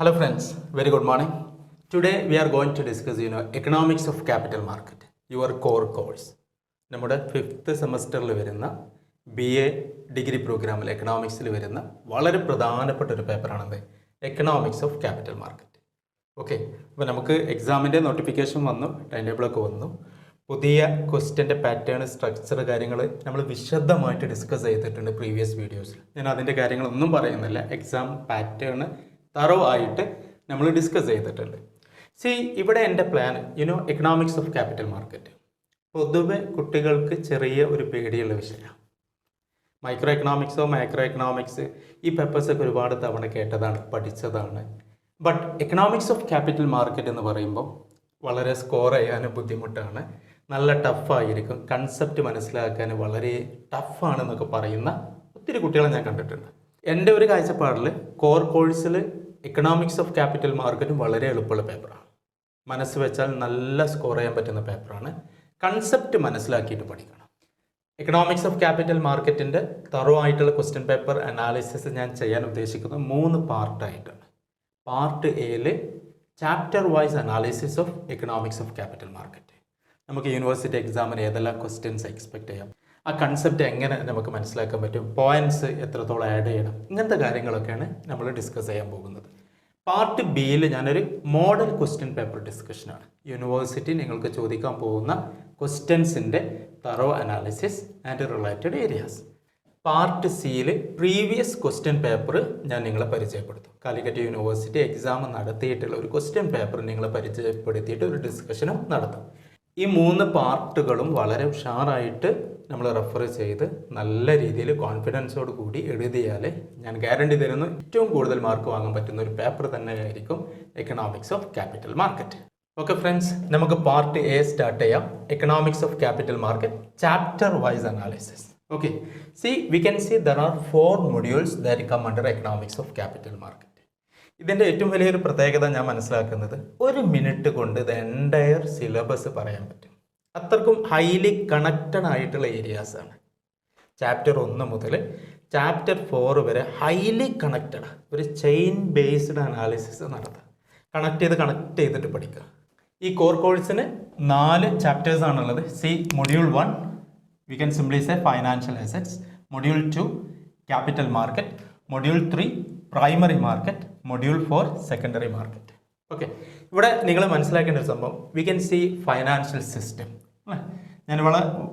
Hello friends, very good morning. Today we are going to discuss economics of capital market, your core course. നമ്മുടെ 5th സെമസ്റ്ററിൽ വരുന്ന BA degree പ്രോഗ്രാമിൽ എക്കണോമിക്സിൽ വരുന്ന വളരെ പ്രധാനപ്പെട്ട ഒരു പേപ്പറാണെന്ത് economics of capital market. Okay, അപ്പോൾ നമുക്ക് എക്സാമിൻ്റെ നോട്ടിഫിക്കേഷൻ വന്നു, ടൈം ടേബിളൊക്കെ വന്നു. പുതിയ ക്വസ്റ്റ്യൻ്റെ പാറ്റേൺ, സ്ട്രക്ചർ കാര്യങ്ങൾ നമ്മൾ വിശദമായിട്ട് ഡിസ്കസ് ചെയ്തിട്ടുണ്ട് പ്രീവിയസ് വീഡിയോസിൽ. ഞാൻ അതിൻ്റെ കാര്യങ്ങളൊന്നും പറയുന്നില്ല. എക്സാം പാറ്റേൺ തറവായിട്ട് നമ്മൾ ഡിസ്കസ് ചെയ്തിട്ടുണ്ട്. ഇവിടെ എൻ്റെ plan economics of capital market പൊതുവെ കുട്ടികൾക്ക് ചെറിയ ഒരു പേടിയുള്ള വിഷയമാണ്. മൈക്രോ എക്കണോമിക്സോ മാക്രോ എക്കണോമിക്സ് ഈ പേപ്പേഴ്സൊക്കെ ഒരുപാട് തവണ കേട്ടതാണ്, പഠിച്ചതാണ്. But economics of capital market എന്ന് പറയുമ്പോൾ വളരെ സ്കോർ ചെയ്യാൻ ബുദ്ധിമുട്ടാണ്, നല്ല ടഫായിരിക്കും, കൺസെപ്റ്റ് മനസ്സിലാക്കാൻ വളരെ ടഫാണെന്നൊക്കെ പറയുന്ന ഒത്തിരി കുട്ടികളെ ഞാൻ കണ്ടിട്ടുണ്ട്. എൻ്റെ ഒരു കാഴ്ചപ്പാടിൽ കോർ കോഴ്സിൽ എക്കണോമിക്സ് ഓഫ് ക്യാപിറ്റൽ മാർക്കറ്റും വളരെ എളുപ്പമുള്ള പേപ്പറാണ്. മനസ്സ് വെച്ചാൽ നല്ല സ്കോർ ചെയ്യാൻ പറ്റുന്ന പേപ്പറാണ്. കൺസെപ്റ്റ് മനസ്സിലാക്കിയിട്ട് പഠിക്കണം. എക്കണോമിക്സ് ഓഫ് ക്യാപിറ്റൽ മാർക്കറ്റിൻ്റെ തറവായിട്ടുള്ള ക്വസ്റ്റ്യൻ പേപ്പർ അനാലിസിസ് ഞാൻ ചെയ്യാൻ ഉദ്ദേശിക്കുന്നത് 3 പാർട്ടായിട്ടാണ്. പാർട്ട് എയിൽ chapter wise analysis of economics of capital market. നമുക്ക് യൂണിവേഴ്സിറ്റി എക്സാമിന് ഏതെല്ലാം ക്വസ്റ്റ്യൻസ് എക്സ്പെക്ട് ചെയ്യാം, ആ കൺസെപ്റ്റ് എങ്ങനെ നമുക്ക് മനസ്സിലാക്കാൻ പറ്റും, പോയിൻറ്റ്സ് എത്രത്തോളം ആഡ് ചെയ്യണം, ഇങ്ങനത്തെ കാര്യങ്ങളൊക്കെയാണ് നമ്മൾ ഡിസ്കസ് ചെയ്യാൻ പോകുന്നത്. പാർട്ട് ബിയിൽ ഞാനൊരു മോഡൽ ക്വസ്റ്റ്യൻ പേപ്പർ ഡിസ്കഷനാണ്. യൂണിവേഴ്സിറ്റി നിങ്ങൾക്ക് ചോദിക്കാൻ പോകുന്ന ക്വസ്റ്റ്യൻസിൻ്റെ thorough analysis and related areas. Part സിയിൽ പ്രീവിയസ് ക്വസ്റ്റ്യൻ പേപ്പർ ഞാൻ നിങ്ങളെ പരിചയപ്പെടുത്തും. കാലിക്കറ്റ് യൂണിവേഴ്സിറ്റി എക്സാം നടത്തിയിട്ടുള്ള ഒരു ക്വസ്റ്റ്യൻ പേപ്പർ നിങ്ങളെ പരിചയപ്പെടുത്തിയിട്ട് ഒരു ഡിസ്കഷനും നടത്തും. ഈ 3 പാർട്ടുകളും വളരെ ഉഷാറായിട്ട് നമ്മൾ റെഫർ ചെയ്ത് നല്ല രീതിയിൽ കോൺഫിഡൻസോട് കൂടി എഴുതിയാൽ ഞാൻ ഗ്യാരണ്ടി തരുന്നു ഏറ്റവും കൂടുതൽ മാർക്ക് വാങ്ങാൻ പറ്റുന്ന ഒരു പേപ്പർ തന്നെയായിരിക്കും economics of capital market. Okay friends, നമുക്ക് പാർട്ട് എ സ്റ്റാർട്ട് ചെയ്യാം. Economics of capital market chapter wise analysis. Okay, we can see there are 4 modules that come under economics of capital market. ഇതിൻ്റെ ഏറ്റവും വലിയൊരു പ്രത്യേകത ഞാൻ മനസ്സിലാക്കുന്നത് 1 minute കൊണ്ട് ഇത് എൻറ്റയർ സിലബസ് പറയാൻ പറ്റും. അത്രക്കും ഹൈലി കണക്റ്റഡ് ആയിട്ടുള്ള ഏരിയാസാണ്. ചാപ്റ്റർ 1 മുതൽ ചാപ്റ്റർ 4 വരെ ഹൈലി കണക്റ്റഡ്, ഒരു ചെയിൻ ബേസ്ഡ് അനാലിസിസ് നടത്തുക, കണക്ട് ചെയ്തിട്ട് പഠിക്കുക. ഈ കോർ കോഴ്സിന് 4 ചാപ്റ്റേഴ്സ് ആണുള്ളത്. Module 1 we can simply say financial assets, module 2 capital market, module 3 primary market, module 4 secondary market. Okay, ഇവിടെ നിങ്ങൾ മനസ്സിലാക്കേണ്ട ഒരു സംഭവം we can see financial system. ഞാൻ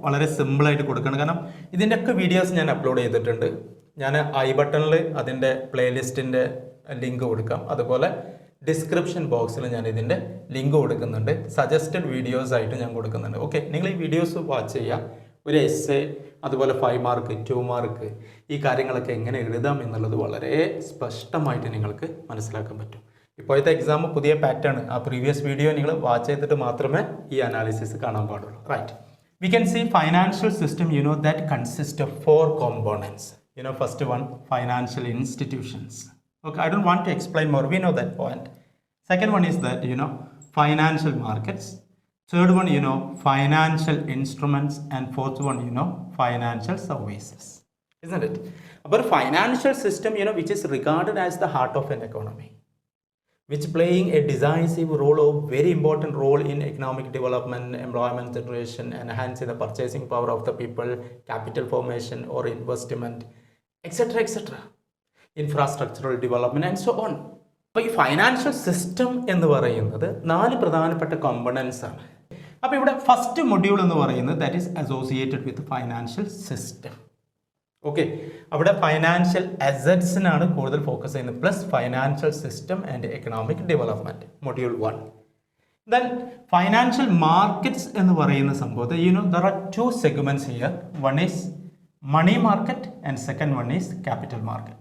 വളരെ സിമ്പിളായിട്ട് കൊടുക്കണം, കാരണം ഇതിൻ്റെയൊക്കെ വീഡിയോസ് ഞാൻ അപ്ലോഡ് ചെയ്തിട്ടുണ്ട്. ഞാൻ ഐ ബട്ടണിൽ അതിൻ്റെ പ്ലേലിസ്റ്റിൻ്റെ ലിങ്ക് കൊടുക്കാം, അതുപോലെ ഡിസ്ക്രിപ്ഷൻ ബോക്സിൽ ഞാൻ ഇതിൻ്റെ ലിങ്ക് കൊടുക്കുന്നുണ്ട്, സജസ്റ്റഡ് വീഡിയോസ് ആയിട്ട് ഞാൻ കൊടുക്കുന്നുണ്ട്. ഓക്കെ, നിങ്ങൾ ഈ വീഡിയോസ് വാച്ച് ചെയ്യുക. ഒരു എസ്സേ, അതുപോലെ 5 മാർക്ക് 2 മാർക്ക് ഈ കാര്യങ്ങളൊക്കെ എങ്ങനെ എഴുതാം എന്നുള്ളത് വളരെ സ്പഷ്ടമായിട്ട് നിങ്ങൾക്ക് മനസ്സിലാക്കാൻ പറ്റും. ഇപ്പോഴത്തെ എക്സാം പുതിയ പാറ്റേൺ, ആ പ്രീവിയസ് വീഡിയോ നിങ്ങൾ വാച്ച് ചെയ്തിട്ട് മാത്രമേ ഈ അനാലിസിസ് കാണാൻ പാടുള്ളൂ. Right, we can see financial system that consists of 4 components. First one, financial institutions. Okay, I don't want to explain more, we know that point. Second one is that financial markets. Third one, financial instruments, and fourth one, financial services, isn't it? But financial system, which is regarded as the heart of an economy, which playing a decisive role, or very important role in economic development, employment generation, enhancing the purchasing power of the people, capital formation or investment, etc., etc., infrastructural development, and so on. അപ്പോൾ ഈ financial system എന്ന് പറയുന്നത് 4 പ്രധാനപ്പെട്ട components ആണ്. അപ്പോൾ ഇവിടെ first module എന്ന് പറയുന്നത് that is associated with financial system. Okay, അവിടെ ഫൈനാൻഷ്യൽ അസറ്റ്സിനാണ് കൂടുതൽ ഫോക്കസ് ചെയ്യുന്നത്, plus financial system and economic development, module 1. Then financial markets എന്ന് പറയുന്ന സംഭവത്തിൽ there are 2 segments here. One is money market and second one is capital market.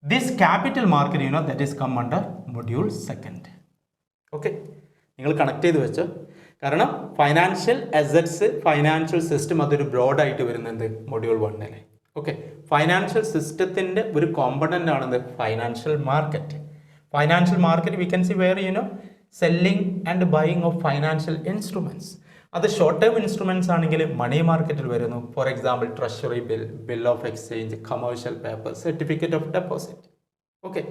This capital market, that is come under module 2. Okay, നിങ്ങൾ connect ചെയ്ത് വെച്ചോ, കാരണം financial assets, financial system അതൊരു ബ്രോഡായിട്ട് വരുന്നത് module 1. Okay, financial സിസ്റ്റത്തിൻ്റെ ഒരു component ആണത് financial market. Financial market we can see where selling and buying of financial instruments. അത് ഷോർട്ട് ടേം ഇൻസ്ട്രുമെൻറ്റ്സ് ആണെങ്കിൽ മണി മാർക്കറ്റിൽ വരുന്നു. For example treasury bill, bill of exchange, commercial paper, certificate of deposit. Okay,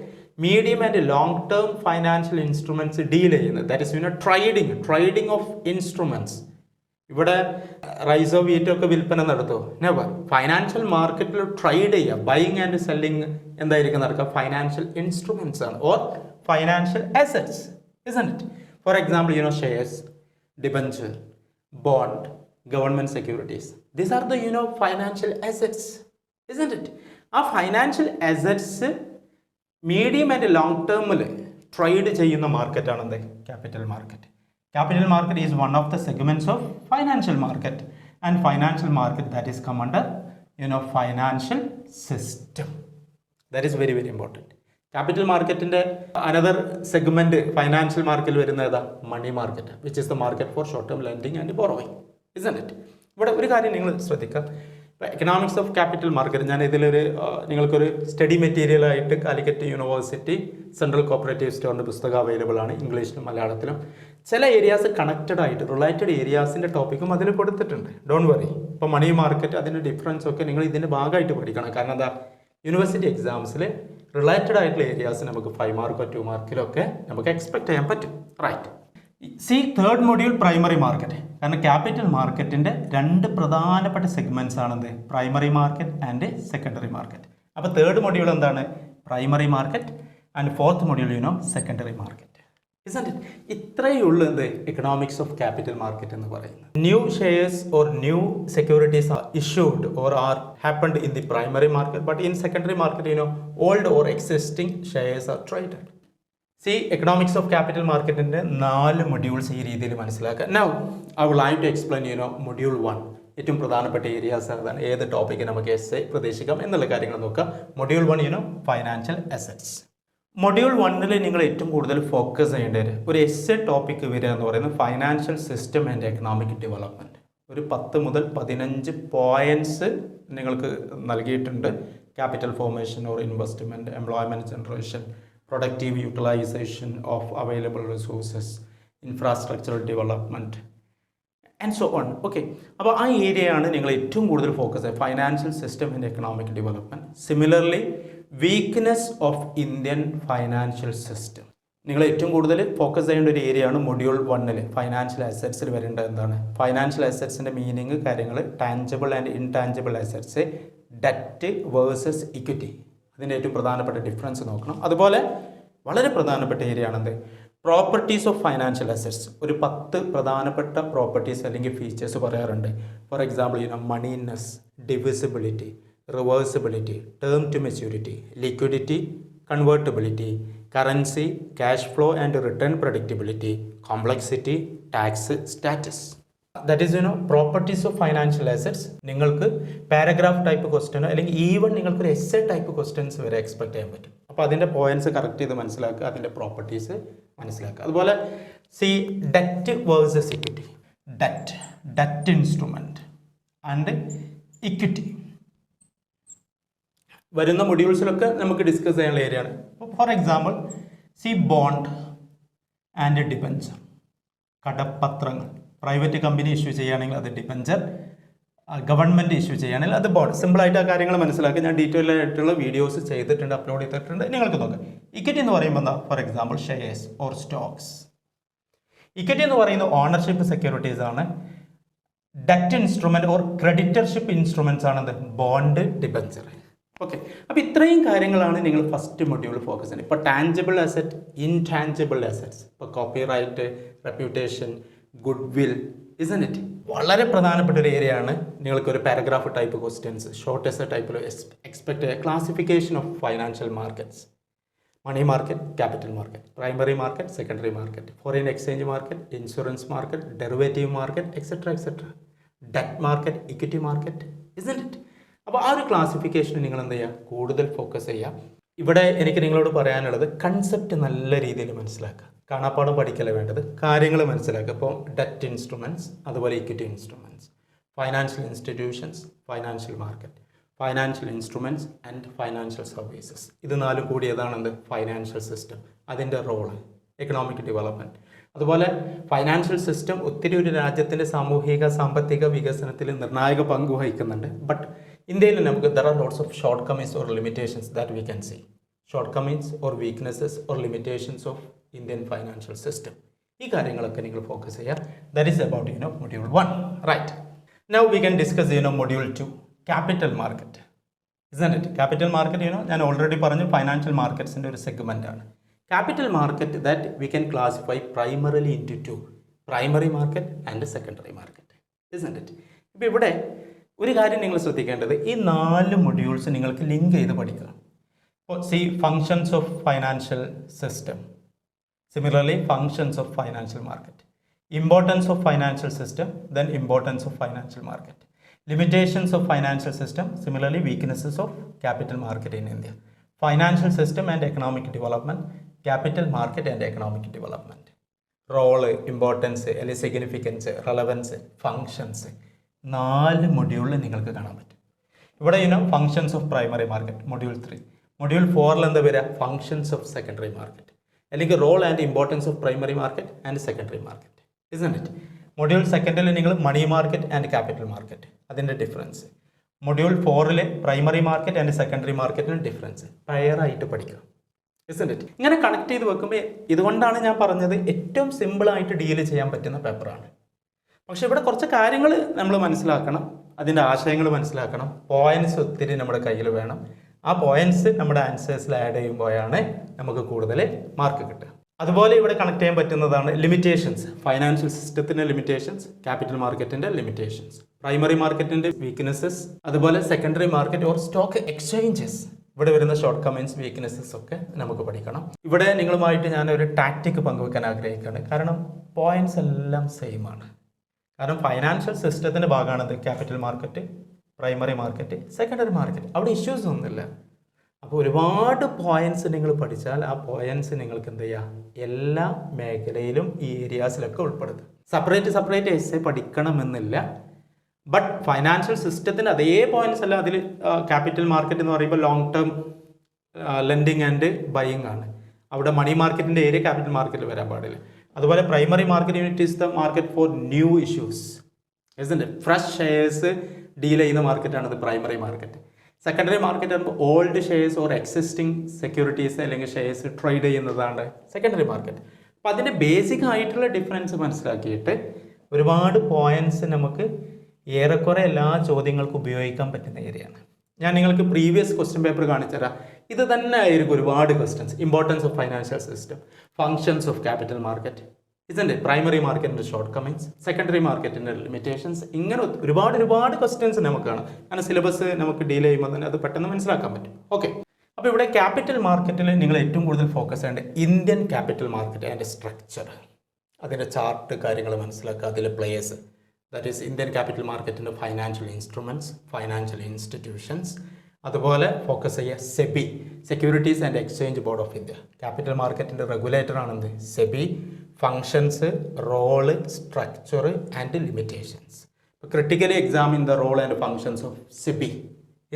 medium and long term financial instruments deal ചെയ്യുന്നത്. That is trading of instruments. ഇവിടെ റൈസോ വീറ്റോ ഒക്കെ വിൽപ്പന നടത്തുമോ? നെവർ. ഫൈനാൻഷ്യൽ മാർക്കറ്റിൽ ട്രേഡ് ചെയ്യുക, ബൈയിങ് ആൻഡ് സെല്ലിങ് എന്തായിരിക്കും നടക്കുക? ഫൈനാൻഷ്യൽ ഇൻസ്ട്രുമെൻറ്റ്സ് ആണ്, or financial assets, isn't it? For example, shares, debenture, bond, government securities. These are the financial assets, isn't it? ആ financial assets medium and long ടേമിൽ trade ചെയ്യുന്ന മാർക്കറ്റാണ് എന്ത്? Capital market. Capital market is one of the segments of financial market, and financial market that is come under financial system. That is very very important. Capital market inde another segment financial market വരുന്ന ഏതാ? Money market, which is the market for short term lending and borrowing, isn't it? ഇവിടെ ഒരു കാര്യം നിങ്ങൾ ശ്രദ്ധിക്കുക. Economics of capital market, ഞാൻ ഇതിലൊരു നിങ്ങൾക്കൊരു സ്റ്റഡി മെറ്റീരിയൽ ആയിട്ട് കാലിക്കറ്റ് യൂണിവേഴ്സിറ്റി സെൻട്രൽ കോപ്പറേറ്റീവ് സ്റ്റോറിൻ്റെ പുസ്തകം അവൈലബിൾ ആണ്, ഇംഗ്ലീഷിലും മലയാളത്തിലും. ചില ഏരിയാസ് കണക്റ്റഡ് ആയിട്ട് റിലേറ്റഡ് ഏരിയാസിൻ്റെ ടോപ്പിക്കും അതിൽ കൊടുത്തിട്ടുണ്ട്. Don't worry. ഇപ്പോൾ മണി മാർക്കറ്റ് അതിൻ്റെ ഡിഫറൻസ് ഒക്കെ നിങ്ങൾ ഇതിൻ്റെ ഭാഗമായിട്ട് പഠിക്കണം. കാരണം എന്താ, യൂണിവേഴ്സിറ്റി എക്സാംസിൽ റിലേറ്റഡ് ആയിട്ടുള്ള ഏരിയാസ് നമുക്ക് 5 മാർക്കോ 2 മാർക്കിലൊക്കെ നമുക്ക് എക്സ്പെക്ട് ചെയ്യാൻ പറ്റും. Right. Third module primary market. കാരണം ക്യാപിറ്റൽ മാർക്കറ്റിൻ്റെ 2 പ്രധാനപ്പെട്ട സെഗ്മെൻറ്റ്സ് ആണെന്ത്? Primary market and secondary market. അപ്പോൾ തേർഡ് മൊഡ്യൂൾ എന്താണ്? Primary market, and fourth module secondary market. Isn't it? ഇത്രയേ ഉള്ളൂ എന്ത്? എക്കണോമിക്സ് ഓഫ് ക്യാപിറ്റൽ മാർക്കറ്റ് എന്ന് പറയുന്നത്. New shares or new securities are issued or are happened in the primary market, but in secondary market old or existing shares are traded. Economics of capital മാർക്കറ്റിൻ്റെ 4 modules ഈ രീതിയിൽ മനസ്സിലാക്കുക. Now I would like to explain module 1. ഏറ്റവും പ്രധാനപ്പെട്ട areas ഏതാണ്, ഏത് topic നമുക്ക് essay പ്രതീക്ഷിക്കാം എന്നുള്ള കാര്യങ്ങൾ നോക്കുക. Module 1 financial assets. മൊഡ്യൂൾ 1 നിങ്ങൾ ഏറ്റവും കൂടുതൽ ഫോക്കസ് ചെയ്യേണ്ടത് ഒരു എസ്സേ ടോപ്പിക്ക് വരിക എന്ന് പറയുന്നത് financial system and economic development. ഒരു 10 മുതൽ 15 പോയിൻറ്റ്സ് നിങ്ങൾക്ക് നൽകിയിട്ടുണ്ട്. Capital formation or investment, employment generation, productive utilization of available resources, infrastructural development and so on. Okay, അപ്പോൾ ആ ഏരിയയാണ് നിങ്ങൾ ഏറ്റവും കൂടുതൽ ഫോക്കസ് ചെയ്യുക, financial system and economic development. Similarly weakness of Indian financial system. നിങ്ങൾ ഏറ്റവും കൂടുതൽ ഫോക്കസ് ചെയ്യേണ്ട ഒരു ഏരിയയാണ് മൊഡ്യൂൾ 1 ഫൈനാൻഷ്യൽ അസറ്റ്സിൽ വരേണ്ടത് എന്താണ്? ഫൈനാൻഷ്യൽ അസറ്റ്സിൻ്റെ മീനിങ്, കാര്യങ്ങൾ, tangible and intangible assets, debt versus equity, അതിൻ്റെ ഏറ്റവും പ്രധാനപ്പെട്ട ഡിഫറൻസ് നോക്കണം. അതുപോലെ വളരെ പ്രധാനപ്പെട്ട ഏരിയ ആണെന്ത്? Properties of financial assets. ഒരു 10 പ്രധാനപ്പെട്ട പ്രോപ്പർട്ടീസ് അല്ലെങ്കിൽ ഫീച്ചേഴ്സ് പറയാറുണ്ട്. For example moneyness, divisibility, reversibility, term to maturity, liquidity, convertibility, currency, cash flow and return predictability, complexity, tax status. That is properties of financial assets. നിങ്ങൾക്ക് paragraph type question അല്ലെങ്കിൽ even നിങ്ങൾക്കൊരു essay type questions വരെ expect ചെയ്യാൻ പറ്റും. അപ്പോൾ അതിൻ്റെ points correct ചെയ്ത് മനസ്സിലാക്കുക, അതിൻ്റെ പ്രോപ്പർട്ടീസ് മനസ്സിലാക്കുക. അതുപോലെ debt versus equity, debt instrument and equity വരുന്ന മൊഡ്യൂൾസിലൊക്കെ നമുക്ക് ഡിസ്കസ് ചെയ്യാനുള്ള ഏരിയ ആണ്. For example bond and debenture, കടപ്പത്രങ്ങൾ. പ്രൈവറ്റ് കമ്പനി ഇഷ്യൂ ചെയ്യുകയാണെങ്കിൽ അത് ഡിബഞ്ചർ, ഗവൺമെൻറ് ഇഷ്യൂ ചെയ്യുകയാണെങ്കിൽ അത് ബോണ്ട്. സിമ്പിളായിട്ട് ആ കാര്യങ്ങൾ മനസ്സിലാക്കി ഞാൻ ഡീറ്റെയിൽ ആയിട്ടുള്ള വീഡിയോസ് ചെയ്തിട്ടുണ്ട്, അപ്ലോഡ് ചെയ്തിട്ടുണ്ട്, നിങ്ങൾക്ക് നോക്കാം. ഇക്വിറ്റി എന്ന് പറയുമ്പോൾ എന്താ? For example shares or stocks. Equity എന്ന് പറയുന്നത് ഓണർഷിപ്പ് സെക്യൂരിറ്റീസ് ആണ്. Debt instrument or creditorship instruments ആണത് ബോണ്ട്, ഡിബഞ്ചർ. ഓക്കെ, അപ്പോൾ ഇത്രയും കാര്യങ്ങളാണ് നിങ്ങൾ ഫസ്റ്റ് മൊഡ്യൂൾ ഫോക്കസ് ചെയ്യുന്നത്. ഇപ്പോൾ ടാഞ്ചിബിൾ അസറ്റ്, ഇൻടാഞ്ചിബിൾ അസറ്റ്സ്, ഇപ്പോൾ copyright, reputation, goodwill, isn't it? വളരെ പ്രധാനപ്പെട്ട ഒരു ഏരിയ ആണ്. നിങ്ങൾക്കൊരു paragraph type questions, short essay ടൈപ്പിൽ എക്സ്പെക്ട് ചെയ്യുക. Classification of financial markets, money market, capital market, primary market, secondary market, foreign exchange market, insurance market, derivative market, etcetera, debt market, equity market, isn't it? അപ്പോൾ ആ ഒരു classification നിങ്ങൾ എന്ത് ചെയ്യുക? കൂടുതൽ focus ചെയ്യുക. ഇവിടെ എനിക്ക് നിങ്ങളോട് പറയാനുള്ളത് കൺസെപ്റ്റ് നല്ല രീതിയിൽ മനസ്സിലാക്കുക. കാണാപ്പാടം പഠിക്കല വേണ്ടത്, കാര്യങ്ങൾ മനസ്സിലാക്കുക. ഇപ്പോൾ ഡെറ്റ് ഇൻസ്ട്രുമെൻറ്റ്സ്, അതുപോലെ equity instruments, financial institutions, financial market, financial instruments and financial services. ഇത് 4 കൂടി ഏതാണെന്ത്? ഫൈനാൻഷ്യൽ സിസ്റ്റം, അതിൻ്റെ റോള്, എക്കണോമിക് ഡെവലപ്മെൻറ്റ്. അതുപോലെ ഫൈനാൻഷ്യൽ സിസ്റ്റം ഒത്തിരി ഒരു രാജ്യത്തിൻ്റെ സാമൂഹിക സാമ്പത്തിക വികസനത്തിൽ നിർണായക പങ്ക് വഹിക്കുന്നുണ്ട്. ബട്ട് ഇന്ത്യയിൽ നമുക്ക് there are lots of shortcomings or limitations that we can see. Short or weaknesses or limitations of Indian financial system. ഈ കാര്യങ്ങളൊക്കെ നിങ്ങൾ ഫോക്കസ് ചെയ്യുക. That is about module 1. Right. Now we can discuss module 2, capital market. Isn't it? Capital market ഞാൻ already പറഞ്ഞു financial മാർക്കറ്റ്സിൻ്റെ ഒരു segment ആണ്. Capital market that we can classify primarily into 2, primary market and secondary market. Isn't it? ഇപ്പോൾ ഇവിടെ ഒരു കാര്യം നിങ്ങൾ ശ്രദ്ധിക്കേണ്ടത്, ഈ 4 മൊഡ്യൂൾസ് നിങ്ങൾക്ക് ലിങ്ക് ചെയ്ത് പഠിക്കണം. ഇപ്പോൾ functions of financial system, similarly functions of financial market, importance of financial system, then importance of financial market, limitations of financial system, similarly weaknesses of capital market in India, financial system and economic development, capital market and economic development, role, importance, significance, relevance, functions, 4 മൊഡ്യൂളിൽ നിങ്ങൾക്ക് കാണാൻ പറ്റും. ഇവിടെ functions of primary market module 3, module 4 എന്താ വരിക, functions of secondary market, അല്ലെങ്കിൽ role and importance of primary market and secondary market. Isn't it? Module 2 നിങ്ങൾ money market and capital market, അതിൻ്റെ difference. Module 4 primary market and secondary മാർക്കറ്റിന് difference പെയറായിട്ട് പഠിക്കുക. Isn't it? ഇങ്ങനെ connect ചെയ്ത് വെക്കുമ്പോൾ, ഇതുകൊണ്ടാണ് ഞാൻ പറഞ്ഞത് ഏറ്റവും സിമ്പിളായിട്ട് ഡീൽ ചെയ്യാൻ പറ്റുന്ന പേപ്പറാണ്. പക്ഷെ ഇവിടെ കുറച്ച് കാര്യങ്ങൾ നമ്മൾ മനസ്സിലാക്കണം, അതിൻ്റെ ആശയങ്ങൾ മനസ്സിലാക്കണം, പോയിന്റ്സ് ഒത്തിരി നമ്മുടെ കയ്യിൽ വേണം. ആ പോയിന്റ്സ് നമ്മുടെ ആൻസേഴ്സിൽ ആഡ് ചെയ്യുമ്പോഴാണ് നമുക്ക് കൂടുതൽ മാർക്ക് കിട്ടുക. അതുപോലെ ഇവിടെ കണക്ട് ചെയ്യാൻ പറ്റുന്നതാണ് ലിമിറ്റേഷൻസ്, ഫൈനാൻഷ്യൽ സിസ്റ്റത്തിൻ്റെ ലിമിറ്റേഷൻസ്, ക്യാപിറ്റൽ മാർക്കറ്റിൻ്റെ ലിമിറ്റേഷൻസ്, പ്രൈമറി മാർക്കറ്റിൻ്റെ വീക്ക്നെസ്സസ്, അതുപോലെ secondary market or stock exchanges, ഇവിടെ വരുന്ന ഷോർട്ട് കമൻസ്, വീക്ക്നെസ്സസ് ഒക്കെ നമുക്ക് പഠിക്കണം. ഇവിടെ നിങ്ങളുമായിട്ട് ഞാനൊരു ടാക്റ്റിക് പങ്കുവെക്കാൻ ആഗ്രഹിക്കുകയാണ്. കാരണം പോയിന്റ്സ് എല്ലാം സെയിം ആണ്. കാരണം ഫൈനാൻഷ്യൽ സിസ്റ്റത്തിൻ്റെ ഭാഗമാണത് capital market, primary market, secondary market. അവിടെ ഇഷ്യൂസ് ഒന്നുമില്ല. അപ്പോൾ ഒരുപാട് പോയിന്റ്സ് നിങ്ങൾ പഠിച്ചാൽ ആ പോയിന്റ്സ് നിങ്ങൾക്ക് എന്ത് ചെയ്യാം, എല്ലാ മേഖലയിലും ഈ ഏരിയാസിലൊക്കെ ഉൾപ്പെടുത്തും. സെപ്പറേറ്റ് എസ്സേ പഠിക്കണമെന്നില്ല. ബട്ട് ഫൈനാൻഷ്യൽ സിസ്റ്റത്തിന് അതേ പോയിന്റ്സ് അല്ല. അതിൽ ക്യാപിറ്റൽ മാർക്കറ്റ് എന്ന് പറയുമ്പോൾ long term lending and buying ആണ്. അവിടെ മണി മാർക്കറ്റിൻ്റെ ഏരിയ ക്യാപിറ്റൽ മാർക്കറ്റിൽ വരാൻ പാടില്ല. അതുപോലെ primary market unit is the market for new issues. Isn't it? Fresh shares deal ചെയ്യുന്ന മാർക്കറ്റാണിത് പ്രൈമറി മാർക്കറ്റ്. സെക്കൻഡറി മാർക്കറ്റ് ആകുമ്പോൾ old shares or existing securities അല്ലെങ്കിൽ ഷെയർസ് ട്രേഡ് ചെയ്യുന്നതാണ് സെക്കൻഡറി മാർക്കറ്റ്. അപ്പോൾ അതിൻ്റെ ബേസിക് ആയിട്ടുള്ള ഡിഫറൻസ് മനസ്സിലാക്കിയിട്ട് ഒരുപാട് പോയിന്റ്സ് നമുക്ക് ഏറെക്കുറെ എല്ലാ ചോദ്യങ്ങൾക്കും ഉപയോഗിക്കാൻ പറ്റുന്ന ഏരിയയാണ്. ഞാൻ നിങ്ങൾക്ക് പ്രീവിയസ് ക്വസ്റ്റ്യൻ പേപ്പർ കാണിച്ചു തരാം. ഇത് തന്നെ ആയിരിക്കും ഒരുപാട് questions. Importance of financial system, functions of capital market, isn't it? Primary മാർക്കറ്റിൻ്റെ ഷോർട്ട് കമിങ്സ്, സെക്കൻഡറി മാർക്കറ്റിൻ്റെ ലിമിറ്റേഷൻസ്, ഇങ്ങനെ ഒരുപാട് ക്വസ്റ്റ്യൻസ് നമുക്ക് കാണാം. കാരണം സിലബസ് നമുക്ക് ഡീൽ ചെയ്യുമ്പോൾ തന്നെ അത് പെട്ടെന്ന് മനസ്സിലാക്കാൻ പറ്റും. ഓക്കെ. അപ്പോൾ ഇവിടെ ക്യാപിറ്റൽ മാർക്കറ്റിൽ നിങ്ങൾ ഏറ്റവും കൂടുതൽ ഫോക്കസ് ചെയ്യേണ്ടത് Indian capital market and structure, അതിൻ്റെ ചാർട്ട് കാര്യങ്ങൾ മനസ്സിലാക്കുക, അതിലെ players, that is Indian capital മാർക്കറ്റിൻ്റെ ഫൈനാൻഷ്യൽ ഇൻസ്ട്രുമെൻറ്റ്സ്, ഫൈനാൻഷ്യൽ ഇൻസ്റ്റിറ്റ്യൂഷൻസ്. അതുപോലെ ഫോക്കസ് ചെയ്യുക SEBI, securities and exchange board of India. Capital മാർക്കറ്റിൻ്റെ റെഗുലേറ്റർ ആണെന്ത് SEBI. Functions, role, structure and limitations. Critically examine the role and functions of SEBI,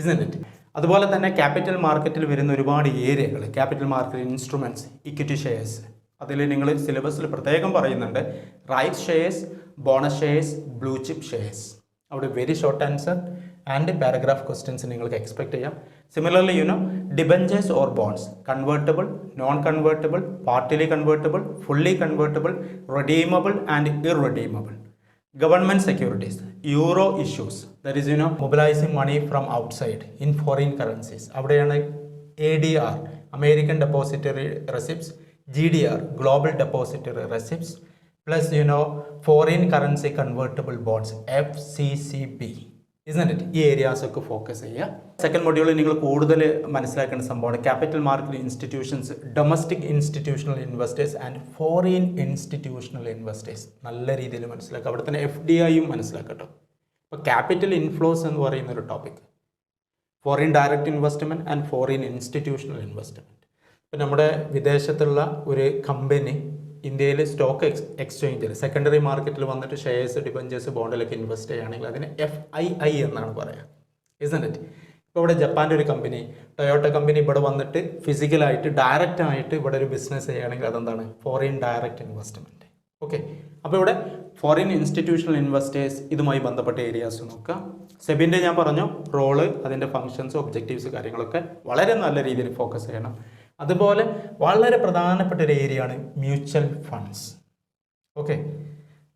isn't it? അതുപോലെ തന്നെ capital മാർക്കറ്റിൽ വരുന്ന ഒരുപാട് ഏരിയകൾ, capital market instruments, equity shares, അതിൽ നിങ്ങൾ സിലബസിൽ പ്രത്യേകം പറയുന്നുണ്ട് right shares, bonus shares, blue chip shares. അവിടെ very short answer and paragraph questions നിങ്ങൾക്ക് എക്സ്പെക്ട് ചെയ്യാം. Similarly debentures or bonds, convertible, non convertible, partly convertible, fully convertible, redeemable and irredeemable. Government securities, euro issues, that is mobilising money from outside in foreign currencies. അവിടെയാണ് ADR, American depository receipts, GDR, global depository receipts, plus foreign currency convertible bonds, FCCB, isn't it? ഈ ഏരിയാസൊക്കെ focus ചെയ്യുക. Second മൊഡ്യൂളിൽ നിങ്ങൾ കൂടുതൽ മനസ്സിലാക്കേണ്ട സംഭവമാണ് capital market institutions, domestic institutional investors and foreign institutional investors. നല്ല രീതിയിൽ മനസ്സിലാക്കുക. അവിടെ തന്നെ FDIയും മനസ്സിലാക്കട്ടോ. ഇപ്പോൾ ക്യാപിറ്റൽ ഇൻഫ്ലോസ് എന്ന് പറയുന്ന ഒരു topic, foreign direct investment and foreign institutional investment. ഇപ്പം നമ്മുടെ വിദേശത്തുള്ള ഒരു കമ്പനി ഇന്ത്യയിൽ സ്റ്റോക്ക് എക്സ്ചേഞ്ചിൽ സെക്കൻഡറി മാർക്കറ്റിൽ വന്നിട്ട് ഷെയർസ്, ഡിബഞ്ചേഴ്സ്, ബോണ്ടിലൊക്കെ ഇൻവെസ്റ്റ് ചെയ്യുകയാണെങ്കിൽ അതിന് FII എന്നാണ് പറയുക, isn't it? ഇപ്പോൾ ഇവിടെ ജപ്പാൻ്റെ ഒരു കമ്പനി, ടൊയോട്ട കമ്പനി ഇവിടെ വന്നിട്ട് ഫിസിക്കലായിട്ട് ഡയറക്റ്റായിട്ട് ഇവിടെ ഒരു ബിസിനസ് ചെയ്യുകയാണെങ്കിൽ അതെന്താണ്, ഫോറിൻ ഡയറക്റ്റ് ഇൻവെസ്റ്റ്മെൻറ്റ്. ഓക്കെ. അപ്പോൾ ഇവിടെ ഫോറിൻ ഇൻസ്റ്റിറ്റ്യൂഷണൽ ഇൻവെസ്റ്റേഴ്സ്, ഇതുമായി ബന്ധപ്പെട്ട ഏരിയാസ് നോക്കുക. സെബിൻ്റെ ഞാൻ പറഞ്ഞു റോള്, അതിൻ്റെ ഫങ്ഷൻസ്, ഒബ്ജക്റ്റീവ്സ് കാര്യങ്ങളൊക്കെ വളരെ നല്ല രീതിയിൽ ഫോക്കസ് ചെയ്യണം. അതുപോലെ വളരെ പ്രധാനപ്പെട്ട ഒരു ഏരിയയാണ് mutual funds. Okay,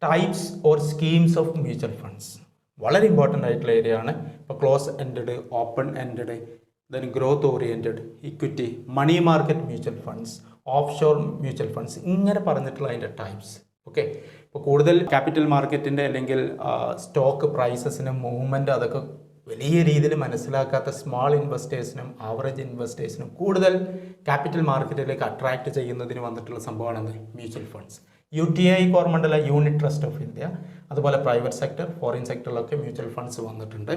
types or schemes of mutual funds വളരെ ഇമ്പോർട്ടൻ്റ് ആയിട്ടുള്ള ഏരിയ ആണ്. ഇപ്പോൾ close ended, open ended, then growth oriented, equity, money market mutual funds, offshore mutual funds, ഇങ്ങനെ പറഞ്ഞിട്ടുള്ള അതിൻ്റെ ടൈപ്സ്. ഓക്കെ, ഇപ്പോൾ കൂടുതൽ ക്യാപിറ്റൽ മാർക്കറ്റിൻ്റെ അല്ലെങ്കിൽ സ്റ്റോക്ക് പ്രൈസസിൻ്റെ മൂവ്മെൻറ്റ് അതൊക്കെ വലിയ രീതിയിൽ മനസ്സിലാക്കാത്ത സ്മാൾ ഇൻവെസ്റ്റേഴ്സിനും ആവറേജ് ഇൻവെസ്റ്റേഴ്സിനും കൂടുതൽ ക്യാപിറ്റൽ മാർക്കറ്റിലേക്ക് അട്രാക്റ്റ് ചെയ്യുന്നതിന് വന്നിട്ടുള്ള സംഭവമാണ് മ്യൂച്വൽ ഫണ്ട്സ്. UTI ഗവൺമെൻറ്റല്ല, യൂണിറ്റ് ട്രസ്റ്റ് ഓഫ് ഇന്ത്യ, അതുപോലെ പ്രൈവറ്റ് സെക്ടർ, ഫോറിൻ സെക്ടറിലൊക്കെ മ്യൂച്വൽ ഫണ്ട്സ് വന്നിട്ടുണ്ട്.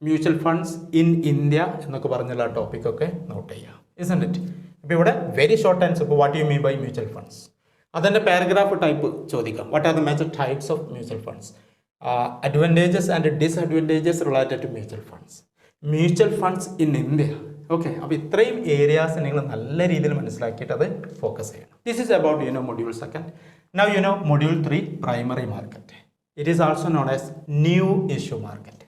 മ്യൂച്വൽ ഫണ്ട്സ് ഇൻ ഇന്ത്യ എന്നൊക്കെ പറഞ്ഞുള്ള ടോപ്പിക്കൊക്കെ നോട്ട് ചെയ്യുക. Isn't it? ഇപ്പോൾ ഇവിടെ വെരി ഷോർട്ട് ആൻസർ. ഇപ്പോൾ what you mean by mutual funds? അതിൻ്റെ പാരഗ്രാഫ് ടൈപ്പ് ചോദിക്കാം. What are the major types of mutual funds? Advantages and disadvantages related to mutual funds. Mutual funds in India. Okay, അപ്പോൾ ഇത്രയും areas നിങ്ങൾ നല്ല രീതിയിൽ മനസ്സിലാക്കിയിട്ട് അത് ഫോക്കസ് ചെയ്യണം. This is about module second. Now module 3, primary market. It is also known as new issue market,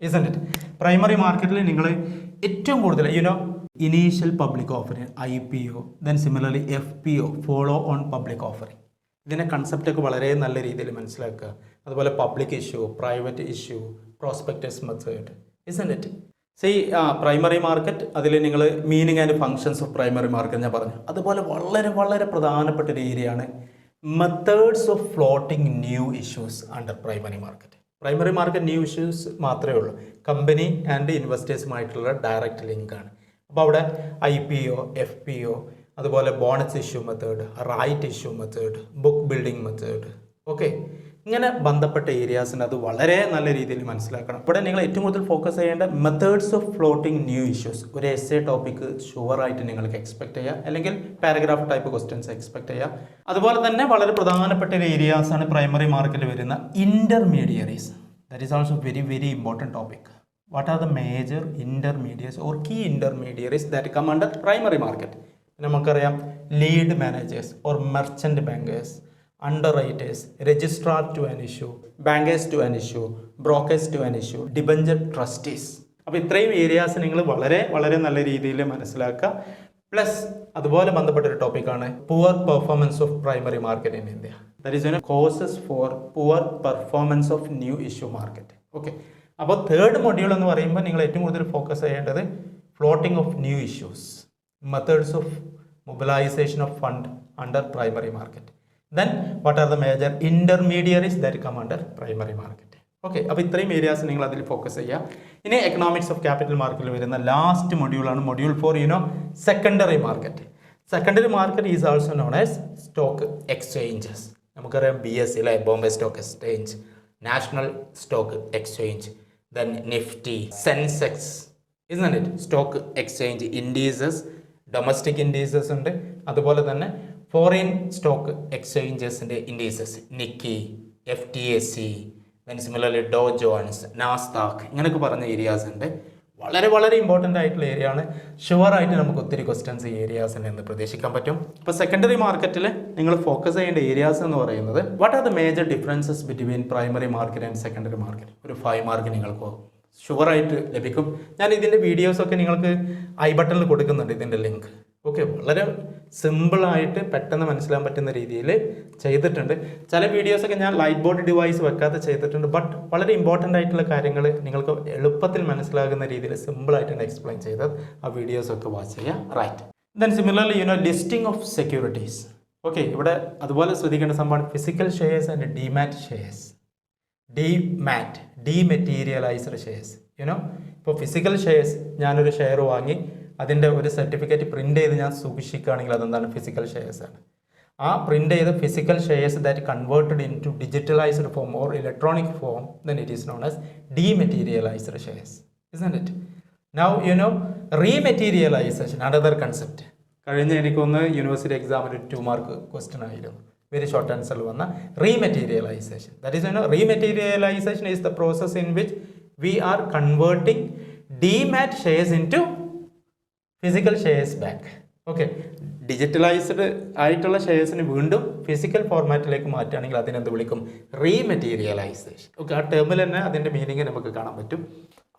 isn't it? Primary market നിങ്ങൾ ഏറ്റവും കൂടുതൽ initial public offering, IPO, then similarly FPO, follow on public offering. ഇതിൻ്റെ കൺസെപ്റ്റൊക്കെ വളരെ നല്ല രീതിയിൽ മനസ്സിലാക്കുക. അതുപോലെ public issue, private issue, prospectus method, isn't it? Primary market, അതിൽ നിങ്ങൾ meaning and functions of primary market ഞാൻ പറഞ്ഞു. അതുപോലെ വളരെ വളരെ പ്രധാനപ്പെട്ട ഒരു ഏരിയയാണ് methods of floating new issues under primary market. Primary market new issues മാത്രമേ ഉള്ളൂ, കമ്പനി ആൻഡ് ഇൻവെസ്റ്റേഴ്സുമായിട്ടുള്ള ഡയറക്റ്റ് ലിങ്കാണ്. അപ്പോൾ അവിടെ IPO, FPO, അതുപോലെ bonus issue method, right issue method, book building method, okay, ഇങ്ങനെ ബന്ധപ്പെട്ട ഏരിയാസിന് അത് വളരെ നല്ല രീതിയിൽ മനസ്സിലാക്കണം. ഇവിടെ നിങ്ങൾ ഏറ്റവും കൂടുതൽ ഫോക്കസ് ചെയ്യേണ്ട methods of floating new issues. ഒരു essay ടോപ്പിക്ക് ഷുവറായിട്ട് നിങ്ങൾക്ക് എക്സ്പെക്ട് ചെയ്യുക, അല്ലെങ്കിൽ പാരഗ്രാഫ് ടൈപ്പ് ക്വസ്റ്റ്യൻസ് എക്സ്പെക്ട് ചെയ്യുക. അതുപോലെ തന്നെ വളരെ പ്രധാനപ്പെട്ട ഒരു ഏരിയാസാണ് പ്രൈമറി മാർക്കറ്റിൽ വരുന്ന intermediaries. That is also very very important topic. What are the major intermediates or key intermediaries that come under primary market? നമുക്കറിയാം lead managers or merchant bankers, underwriters, registrar to an issue, bankers to an issue, brokers to an issue, debenture trustees. അപ്പോൾ ഇത്രയും areas നിങ്ങൾ വളരെ വളരെ നല്ല രീതിയിൽ മനസ്സിലാക്കുക. Plus അതുപോലെ ബന്ധപ്പെട്ട ഒരു ടോപ്പിക്കാണ് poor performance of primary market in India. That is causes for poor performance of new issue market. Okay, അപ്പോൾ തേർഡ് മൊഡ്യൂൾ എന്ന് പറയുമ്പോൾ നിങ്ങൾ ഏറ്റവും കൂടുതൽ ഫോക്കസ് ചെയ്യേണ്ടത് floating of new issues, methods of mobilisation of fund under primary market. Then what are the major intermediaries that come under primary market? Okay, അപ്പോൾ ഇത്രയും areas നിങ്ങൾ അതിൽ ഫോക്കസ് ചെയ്യുക. ഇനി എക്കണോമിക്സ് ഓഫ് ക്യാപിറ്റൽ മാർക്കറ്റിൽ വരുന്ന ലാസ്റ്റ് മൊഡ്യൂളാണ് module 4, secondary market. Secondary market is also known as stock exchanges. നമുക്കറിയാം BSE അല്ലെ, Bombay stock exchange, national stock exchange, then Nifty, Sensex, isn't it? Stock exchange indices, domestic indices ഉണ്ട്, അതുപോലെ തന്നെ ഫോറിൻ സ്റ്റോക്ക് എക്സ്ചേഞ്ചസിൻ്റെ indices, Nikkei, FTSE, then similarly Dow Jones, Nasdaq, ഇങ്ങനെയൊക്കെ പറഞ്ഞ areas ഉണ്ട്. വളരെ വളരെ ഇമ്പോർട്ടൻ്റ് ആയിട്ടുള്ള ഏരിയ ആണ്. ഷുവറായിട്ട് നമുക്ക് ഒത്തിരി ക്വസ്റ്റ്യൻസ് ഈ ഏരിയാസിൽ നിന്ന് പ്രതീക്ഷിക്കാൻ പറ്റും. ഇപ്പോൾ സെക്കൻഡറി മാർക്കറ്റിൽ നിങ്ങൾ ഫോക്കസ് ചെയ്യേണ്ട ഏരിയാസ് എന്ന് പറയുന്നത് what are the major differences between primary market and secondary market. ഒരു 5 മാർക്ക് നിങ്ങൾക്ക് ഷുവറായിട്ട് ലഭിക്കും. ഞാൻ ഇതിൻ്റെ വീഡിയോസൊക്കെ നിങ്ങൾക്ക് ഐ ബട്ടണിൽ കൊടുക്കുന്നുണ്ട്, ഇതിൻ്റെ ലിങ്ക്. ഓക്കെ, വളരെ സിമ്പിളായിട്ട് പെട്ടെന്ന് മനസ്സിലാൻ പറ്റുന്ന രീതിയിൽ ചെയ്തിട്ടുണ്ട്. ചില വീഡിയോസൊക്കെ ഞാൻ ലൈറ്റ് ബോർഡ് ഡിവൈസ് വെക്കാതെ ചെയ്തിട്ടുണ്ട്. ബട്ട് വളരെ ഇമ്പോർട്ടൻ്റ് ആയിട്ടുള്ള കാര്യങ്ങൾ നിങ്ങൾക്ക് എളുപ്പത്തിൽ മനസ്സിലാകുന്ന രീതിയിൽ സിമ്പിളായിട്ടാണ് എക്സ്പ്ലെയിൻ ചെയ്തത്. ആ വീഡിയോസൊക്കെ വാച്ച് ചെയ്യാം. Right, then similarly listing of securities. Okay, ഇവിടെ അതുപോലെ ശ്രദ്ധിക്കേണ്ട സംഭവമാണ് physical shares and demat shares. Dematerialized shares. ഇപ്പോൾ ഫിസിക്കൽ ഷെയർസ്, ഞാനൊരു ഷെയർ വാങ്ങി അതിൻ്റെ ഒരു സർട്ടിഫിക്കറ്റ് പ്രിൻ്റ് ചെയ്ത് ഞാൻ സൂക്ഷിക്കുകയാണെങ്കിൽ അതെന്താണ്? ഫിസിക്കൽ ഷെയർസ് ആണ്. ആ പ്രിൻ്റ് ചെയ്ത physical shares that converted into digitalized form or electronic form, then it is known as dematerialized shares, isn't it? Now rematerialization, another concept. കഴിഞ്ഞ എനിക്കൊന്ന് യൂണിവേഴ്സിറ്റി എക്സാമിൽ 2 മാർക്ക് ക്വസ്റ്റ്യൻ ആയിരുന്നു, വെരി ഷോർട്ട് ആൻസറിൽ വന്ന rematerialization. That is rematerialization is the process in which we are converting demat shares into physical shares back. Okay, digitalized ആയിട്ടുള്ള ഷെയർസിന് വീണ്ടും physical ഫോർമാറ്റിലേക്ക് മാറ്റുകയാണെങ്കിൽ അതിനെന്ത് വിളിക്കും? റീമെറ്റീരിയലൈസേഷൻ. ഓക്കെ, ആ ടേമിൽ തന്നെ അതിൻ്റെ മീനിങ് നമുക്ക് കാണാൻ പറ്റും.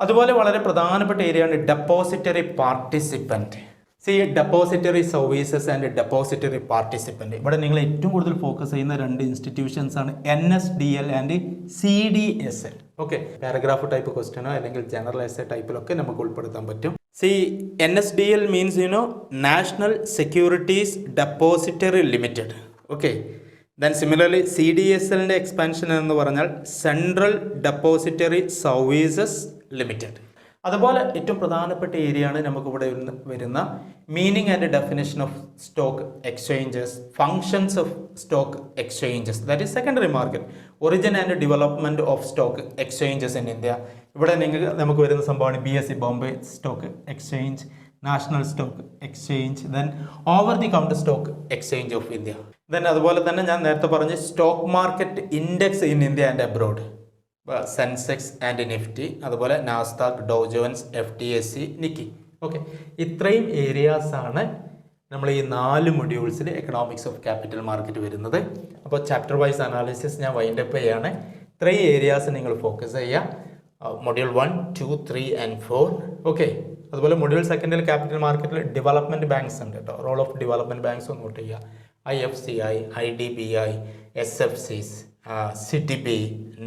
അതുപോലെ വളരെ പ്രധാനപ്പെട്ട ഏരിയയാണ് depository participant. C depository services and depository participant. ഇവിടെ നിങ്ങൾ ഏറ്റവും കൂടുതൽ ഫോക്കസ് ചെയ്യുന്ന രണ്ട് ഇൻസ്റ്റിറ്റ്യൂഷൻസ് ആണ് NSDL and CDSL. Okay, paragraph type ക്വസ്റ്റ്യനോ അല്ലെങ്കിൽ ജനറൽ എസ്സേ ടൈപ്പിലൊക്കെ നമുക്ക് ഉൾപ്പെടുത്താൻ പറ്റും. See NSDL means national securities depository limited. Okay, then similarly CDSLൻ്റെ എക്സ്പാൻഷൻ എന്ന് പറഞ്ഞാൽ സെൻട്രൽ ഡെപ്പോസിറ്ററി സർവീസസ് ലിമിറ്റഡ്. അതുപോലെ ഏറ്റവും പ്രധാനപ്പെട്ട ഏരിയയാണ് നമുക്കിവിടെ വരുന്ന meaning and definition of stock exchanges, functions of stock exchanges, that is secondary market, origin and development of stock exchanges in India. ഇവിടെ നമുക്ക് വരുന്ന സംഭവമാണ് BSE Bombay stock exchange, national stock exchange, then over the counter stock exchange of India. Then അതുപോലെ തന്നെ ഞാൻ നേരത്തെ പറഞ്ഞ stock market index in India and abroad, Sensex and Nifty, അതുപോലെ Nasdaq, Dow Jones, FTSE, Nikkei. Okay, ഇത്രയും ഏരിയാസാണ് നമ്മൾ ഈ 4 മൊഡ്യൂൾസിൽ എക്കണോമിക്സ് ഓഫ് ക്യാപിറ്റൽ മാർക്കറ്റ് വരുന്നത്. അപ്പോൾ ചാപ്റ്റർ വൈസ് അനാലിസിസ് ഞാൻ വൈൻഡപ്പ് ചെയ്യാണ്. ഇത്രയും ഏരിയാസ് നിങ്ങൾ ഫോക്കസ് ചെയ്യുക, മൊഡ്യൂൾ 1, 2, 3 ആൻഡ് 4. ഓക്കെ, അതുപോലെ മൊഡ്യൂൾ സെക്കൻഡിൽ ക്യാപിറ്റൽ മാർക്കറ്റിൽ ഡെവലപ്മെൻറ്റ് ബാങ്ക്സ് ഉണ്ട് കേട്ടോ. റോൾ ഓഫ് ഡെവലപ്മെൻറ്റ് ബാങ്ക്സ് ഒന്ന് നോട്ട് ചെയ്യുക. IFCI, IDBI, SFCs, CTB,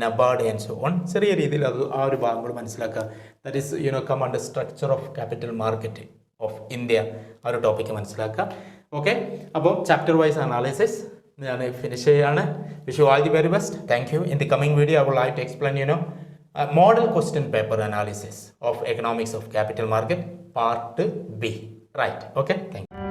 NABARD and so on. ചെറിയ രീതിയിൽ അത് ആ ഒരു ഭാഗം കൂടെ മനസ്സിലാക്കുക. That is come under structure of capital market of India. ആ ഒരു ടോപ്പിക്ക് മനസ്സിലാക്കുക. ഓക്കെ, അപ്പോൾ ചാപ്റ്റർ വൈസ് അനാലിസിസ് ഞാൻ ഫിനിഷ് ചെയ്യാണ്. Wish you all the very best. Thank you. In the coming video I would like to explain model question paper analysis of economics of capital market part B. Right. Okay. Thank you.